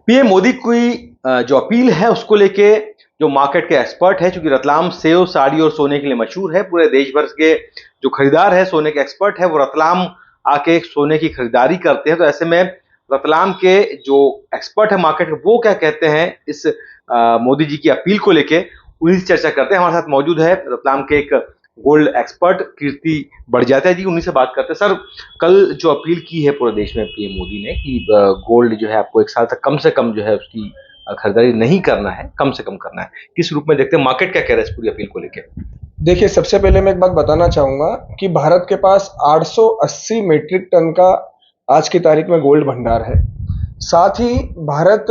PM Modi की जो appeal है उसको लेके जो मार्केट के एक्सपर्ट है, चूंकि रतलाम सेव, साड़ी और सोने के लिए मशहूर है, पूरे देश भर के जो खरीदार है, सोने के एक्सपर्ट है, वो रतलाम आके सोने की खरीदारी करते हैं। तो ऐसे में रतलाम के जो एक्सपर्ट है मार्केट के, वो क्या कहते हैं इस मोदी जी की अपील को लेके, उन्हीं से चर्चा करते हैं। हमारे साथ मौजूद है रतलाम के एक गोल्ड एक्सपर्ट कीर्ति बढ़जात्या जी, उन्हीं से बात करते हैं। सर, कल जो अपील की है पूरे देश में पीएम मोदी ने कि गोल्ड जो है आपको 1 साल तक कम से कम जो है उसकी खरीदारी नहीं करना है, कम से कम करना है, किस रूप में देखते हैं, मार्केट क्या कह रहा है इस पूरी अपील को लेकर? देखिए, सबसे पहले मैं एक बात बताना चाहूंगा कि भारत के पास 880 मीट्रिक टन का आज की तारीख में गोल्ड भंडार है। साथ ही भारत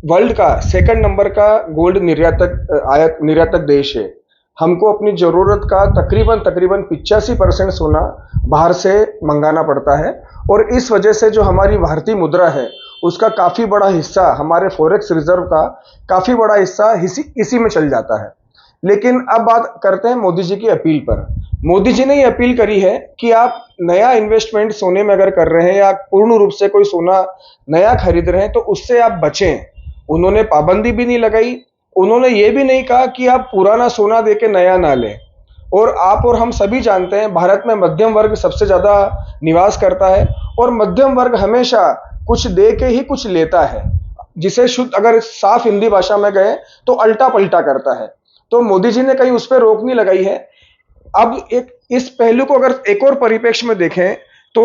वर्ल्ड का सेकंड नंबर का गोल्ड निर्यातक देश है। हमको अपनी जरूरत का तकरीबन 85% सोना बाहर से मंगाना पड़ता है, और इस वजह से जो हमारी भारतीय मुद्रा है उसका काफी बड़ा हिस्सा, हमारे फॉरेक्स रिजर्व का काफी बड़ा हिस्सा इसी में चल जाता है। लेकिन अब बात करते हैं मोदी जी की अपील पर। मोदी जी ने ये अपील करी है कि आप नया इन्वेस्टमेंट सोने में अगर कर रहे हैं या पूर्ण रूप से कोई सोना नया खरीद रहे हैं तो उससे आप बचें। उन्होंने पाबंदी भी नहीं लगाई, उन्होंने ये भी नहीं कहा कि आप पुराना सोना देके नया ना लें। और आप और हम सभी जानते हैं भारत में मध्यम वर्ग सबसे ज्यादा निवास करता है, और मध्यम वर्ग हमेशा कुछ दे के ही कुछ लेता है, जिसे शुद्ध अगर साफ हिंदी भाषा में गए तो अल्टा पल्टा करता है। तो मोदी जी ने कहीं उस पर रोक नहीं लगाई है। अब इस पहलू को अगर एक और परिप्रेक्ष्य में देखें तो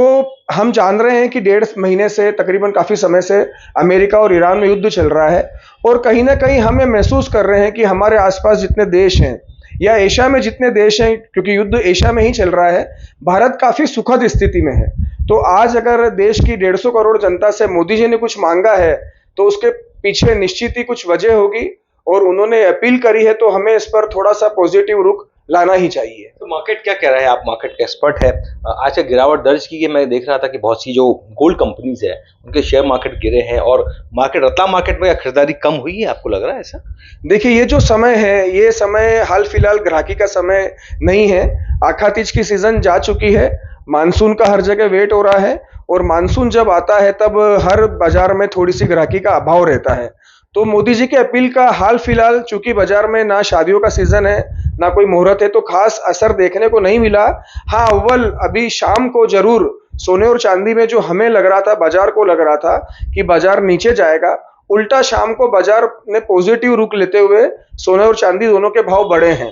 हम जान रहे हैं कि 1.5 महीने से तकरीबन काफी समय से अमेरिका और ईरान में युद्ध चल रहा है, और कहीं ना कहीं हम ये महसूस कर रहे हैं कि हमारे आसपास जितने देश हैं या एशिया में जितने देश हैं, क्योंकि युद्ध एशिया में ही चल रहा है, भारत काफी सुखद स्थिति में है। तो आज अगर देश की 150 करोड़ जनता से मोदी जी ने कुछ मांगा है तो उसके पीछे निश्चित ही कुछ वजह होगी, और उन्होंने अपील करी है तो हमें इस पर थोड़ा सा पॉजिटिव रुख लाना ही चाहिए। तो मार्केट क्या कह रहा है? आप मार्केट के एक्सपर्ट है। आज का गिरावट दर्ज की है, मैं देख रहा था कि बहुत सी जो गोल्ड कंपनीज है उनके शेयर मार्केट गिरे हैं, और मार्केट, रतलाम मार्केट में खरीदारी कम हुई है, आपको लग रहा है ऐसा? देखिए, ये जो समय है, ये समय हाल फिलहाल ग्राहकी का समय नहीं है। आखातीज की सीजन जा चुकी है, मानसून का हर जगह वेट हो रहा है, और मानसून जब आता है तब हर बाजार में थोड़ी सी ग्राहकी का अभाव रहता है। तो मोदी जी की अपील का हाल फिलहाल, चूंकि बाजार में ना शादियों का सीजन है ना कोई मुहूर्त है, तो खास असर देखने को नहीं मिला। हाँ, अव्वल अभी शाम को जरूर सोने और चांदी में जो हमें लग रहा था, बाजार को लग रहा था कि बाजार नीचे जाएगा, उल्टा शाम को बाजार ने पॉजिटिव रुख लेते हुए सोने और चांदी दोनों के भाव बढ़े हैं।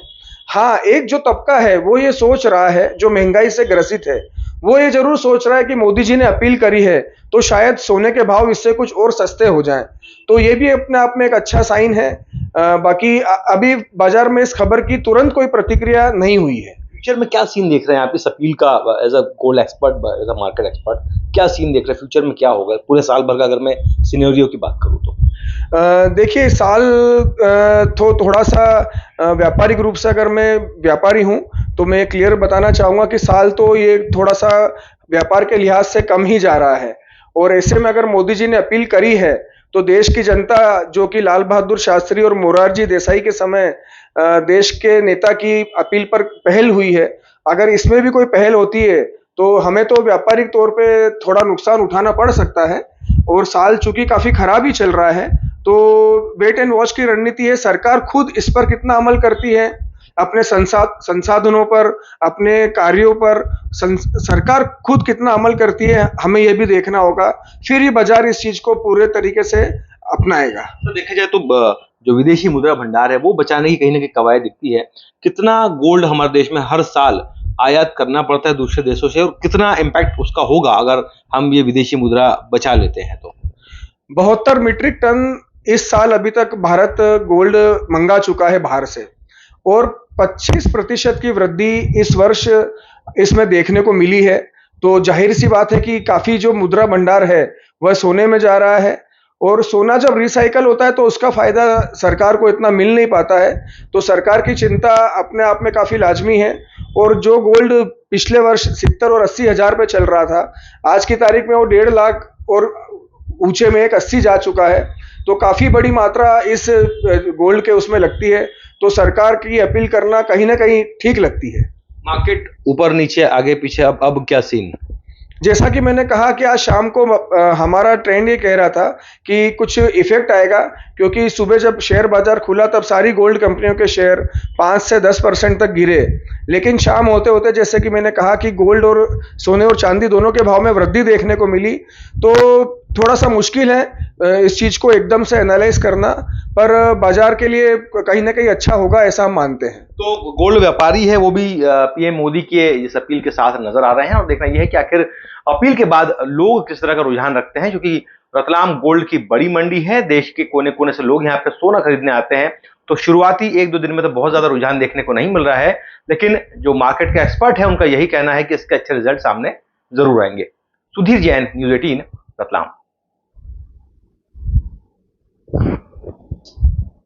हाँ, एक जो तबका है वो ये सोच रहा है, जो महंगाई से ग्रसित है, वो ये जरूर सोच रहा है कि मोदी जी ने अपील करी है तो शायद सोने के भाव इससे कुछ और सस्ते हो जाएं। तो ये भी अपने आप में एक अच्छा साइन है। बाकी अभी बाजार में इस खबर की तुरंत कोई प्रतिक्रिया नहीं हुई है। फ्यूचर में क्या सीन देख रहे हैं आप इस अपील का? As a gold expert, as a market expert, क्या सीन देख रहे हैं? फ्यूचर में क्या होगा पूरे साल भर का, अगर मैं सिनेरियो की बात करूं तो? देखिए, साल तो थोड़ा सा व्यापारिक रूप से अगर मैं व्यापारी हूं तो मैं क्लियर बताना चाहूंगा कि साल तो ये थोड़ा सा व्यापार के लिहाज से कम ही जा रहा है। और ऐसे में अगर मोदी जी ने अपील करी है तो देश की जनता, जो कि लाल बहादुर शास्त्री और मोरारजी देसाई के समय देश के नेता की अपील पर पहल हुई है, अगर इसमें भी कोई पहल होती है तो हमें तो व्यापारिक तौर पे थोड़ा नुकसान उठाना पड़ सकता है। और साल चूंकि काफी खराब ही चल रहा है, तो वेट एंड वॉच की रणनीति है। सरकार खुद इस पर कितना अमल करती है, अपने संसाधनों पर, अपने कार्यों पर सरकार खुद कितना अमल करती है, हमें यह भी देखना होगा। फिर ये बाजार इस चीज को पूरे तरीके से अपनाएगा। तो देखा जाए तो जो विदेशी मुद्रा भंडार है वो बचाने की कहीं ना कहीं कवायद दिखती है। कितना गोल्ड हमारे देश में हर साल आयात करना पड़ता है दूसरे देशों से, और कितना इम्पैक्ट उसका होगा अगर हम ये विदेशी मुद्रा बचा लेते हैं तो? 72 मीट्रिक टन इस साल अभी तक भारत गोल्ड मंगा चुका है बाहर से, और 25% की वृद्धि इस वर्ष इसमें देखने को मिली है। तो जाहिर सी बात है कि काफी जो मुद्रा भंडार है वह सोने में जा रहा है, और सोना जब रिसाइकल होता है तो उसका फायदा सरकार को इतना मिल नहीं पाता है। तो सरकार की चिंता अपने आप में काफी लाजमी है। और जो गोल्ड पिछले वर्ष 70 और 80 हजार पे चल रहा था, आज की तारीख में वो 1.5 लाख और ऊंचे में 80 जा चुका है। तो काफी बड़ी मात्रा इस गोल्ड के उसमें लगती है, तो सरकार की अपील करना कहीं ना कहीं ठीक लगती है। मार्केट ऊपर नीचे आगे पीछे, अब क्या सीन? जैसा कि मैंने कहा कि आज शाम को हमारा ट्रेंड ये कह रहा था कि कुछ इफेक्ट आएगा, क्योंकि सुबह जब शेयर बाजार खुला तब सारी गोल्ड कंपनियों के शेयर 5 से 10% तक गिरे। लेकिन शाम होते होते, जैसे कि मैंने कहा, कि गोल्ड और सोने और चांदी दोनों के भाव में वृद्धि देखने को मिली। तो थोड़ा सा मुश्किल है इस चीज को एकदम से एनालाइज करना, पर बाजार के लिए कहीं ना कहीं अच्छा होगा, ऐसा हम मानते हैं। तो गोल्ड व्यापारी है वो भी पीएम मोदी के इस अपील के साथ नजर आ रहे हैं, और देखना यह है कि आखिर अपील के बाद लोग किस तरह का रुझान रखते हैं, क्योंकि रतलाम गोल्ड की बड़ी मंडी है, देश के कोने कोने से लोग यहाँ पे सोना खरीदने आते हैं। तो शुरुआती 1-2 दिन में तो बहुत ज्यादा रुझान देखने को नहीं मिल रहा है, लेकिन जो मार्केट के एक्सपर्ट है उनका यही कहना है कि इसके अच्छे रिजल्ट सामने जरूर आएंगे। सुधीर जैन, न्यूज़ 18, रतलाम।